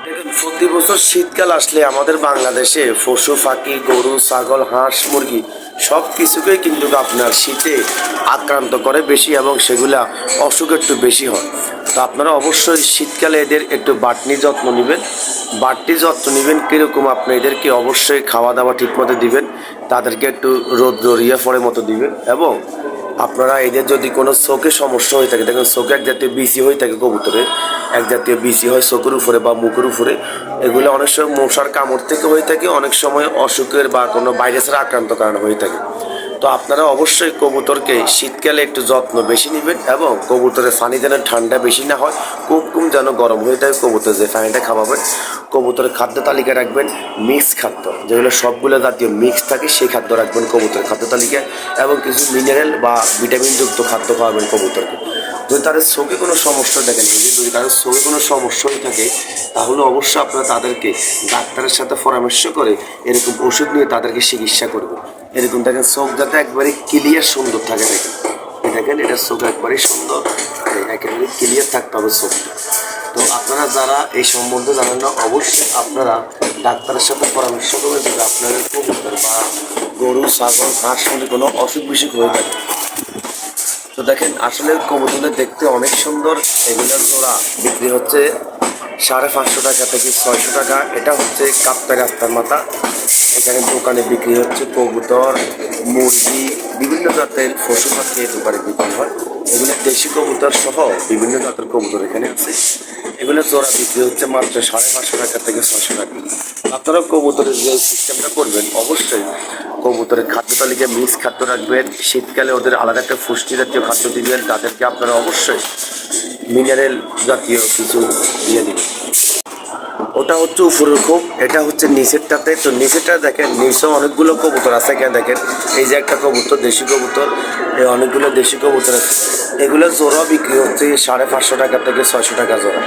দেখুন, প্রতি বছর শীতকাল আসলে আমাদের বাংলাদেশে পশু পাখি, গরু, ছাগল, হাঁস, মুরগি সব কিছুকেই কিন্তু আপনার শীতে আক্রান্ত করে বেশি এবং সেগুলা অসুখ একটু বেশি হয়। তো আপনারা অবশ্যই শীতকালে এদের একটু বাড়তি যত্ন নেবেন। বাড়তি যত্ন নেবেন কীরকম, আপনি এদেরকে অবশ্যই খাওয়া দাওয়া ঠিকমতো দিবেন, তাদেরকে একটু রোদ ইয়ে পরে মতো দিবেন। এবং আপনারা এদের যদি কোনো চোখে সমস্যা হয়ে থাকে, দেখেন চোখে এক জাতীয় বিসি হয়ে থাকে কবুতরে, এক জাতীয় বিসি হয় চোখের উপরে বা মুখের উপরে। এগুলো অনেক সময় মশার কামড় থেকে হয়ে থাকে, অনেক সময় অসুখের বা কোনো ভাইরাসের আক্রান্ত কারণে হয়ে থাকে। তো আপনারা অবশ্যই কবুতরকে শীতকালে একটু যত্ন বেশি নেবেন এবং কবুতরের পানি যেন ঠান্ডা বেশি না হয়, খুব যেন গরম হয়ে থাকে। কবুতর যে পানিটা খাওয়াবেন, কবুতরের খাদ্য তালিকা রাখবেন মিক্স খাদ্য, যেগুলো সবগুলো জাতীয় মিক্স থাকে সেই খাদ্য রাখবেন কবুতরের খাদ্য তালিকায়, এবং কিছু মিনারেল বা ভিটামিনযুক্ত খাদ্য খাওয়াবেন কবুতরকে। যদি তাদের চোখে কোনো সমস্যা দেখেন, যদি তাদের চোখে কোনো সমস্যা হয়ে থাকে, তাহলে অবশ্যই আপনারা তাদেরকে ডাক্তারের সাথে পরামর্শ করে এরকম ওষুধ নিয়ে তাদেরকে চিকিৎসা করবেন। এরকম দেখেন চোখ যাতে একবারে ক্লিয়ার সুন্দর থাকে। দেখেন এটা চোখ একবারে সুন্দর, একেবারে ক্লিয়ার থাকতে হবে চোখটা। তো আপনারা যারা এই সম্বন্ধে জানেন না, অবশ্যই আপনারা ডাক্তারের সাথে পরামর্শ করবেন যদি আপনাদের কবুতর বা গরু, ছাগল, হাঁস কোনো অসুখ বিসুখ হয়ে থাকে। তো দেখেন আসলে কবুতরটা দেখতে অনেক সুন্দর। এগুলোর জোড়া বিক্রি হচ্ছে 550 টাকা থেকে 600 টাকা। এটা হচ্ছে কাপ্তাই রাস্তার মাথা। এখানে দোকানে বিক্রি হচ্ছে কবুতর, মুরগি, বিভিন্ন জাতের পশু পাখি এই দোকানে বিক্রি হয়। এগুলো দেশি কবুতর সহ বিভিন্ন জাতের কবুতর এখানে আছে। এগুলো জোড়া বিক্রি হচ্ছে মাত্র 550 টাকা থেকে 600 টাকা। আপনারা কবুতরের যে সিস্টেমটা করবেন, অবশ্যই কবুতরের খাদ্য তালিকায় মিক্স খাদ্য রাখবেন। শীতকালে ওদের আলাদা একটা পুষ্টি জাতীয় খাদ্য দিবেন। তাদেরকে আপনারা অবশ্যই মিনারেল জাতীয় কিছু দিয়ে দিবেন। ওটা হচ্ছে উপরের খোপ, এটা হচ্ছে নিচেরটাতে। তো নিচেরটা দেখেন, নিচেও অনেকগুলো কবুতর আছে। এখানে দেখেন এই যে একটা কবুতর, দেশি কবুতর, এই অনেকগুলো দেশি কবুতর আছে। এগুলো জোড়া বিক্রি হচ্ছে 550 টাকা থেকে 600 টাকা জোড়া।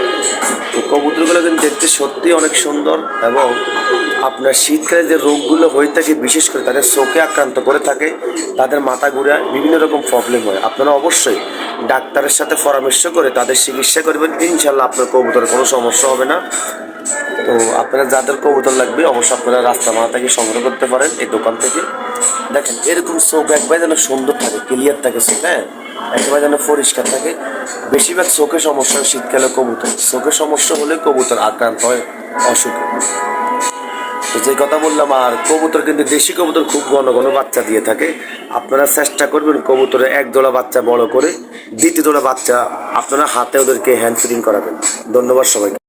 তো কবুতরগুলো কিন্তু দেখতে সত্যি অনেক সুন্দর। এবং আপনার শীতকালে যে রোগগুলো হয়ে থাকে, বিশেষ করে তাদের চোখে আক্রান্ত করে থাকে, তাদের মাথা ঘুরায়, বিভিন্ন রকম প্রবলেম হয়, আপনারা অবশ্যই ডাক্তারের সাথে পরামর্শ করে তাদের চিকিৎসা করবেন। ইনশাল্লাহ আপনার কবুতরের কোনো সমস্যা হবে না। তো আপনারা যাদের কবুতর লাগবে অবশ্যই আপনারা রাস্তা মাথা থেকে সংগ্রহ করতে পারেন এই দোকান থেকে। দেখেন এরকম চোখ একবার যেন সুন্দর থাকে, ক্লিয়ার থাকে চোখ, হ্যাঁ, একেবারে যেন পরিষ্কার থাকে। বেশিরভাগ চোখের সমস্যা শীতকালে কবুতর, চোখের সমস্যা হলে কবুতর আক্রান্ত হয় অসুখে। তো যে কথা বললাম, আর কবুতর কিন্তু দেশি কবুতর খুব ঘন ঘন বাচ্চা দিয়ে থাকে। আপনারা চেষ্টা করবেন কবুতরে এক জোড়া বাচ্চা বড় করে, দ্বিতীয় জোড়া বাচ্চা আপনারা হাতে ওদেরকে হ্যান্ড ফিডিং করাবেন। ধন্যবাদ সবাইকে।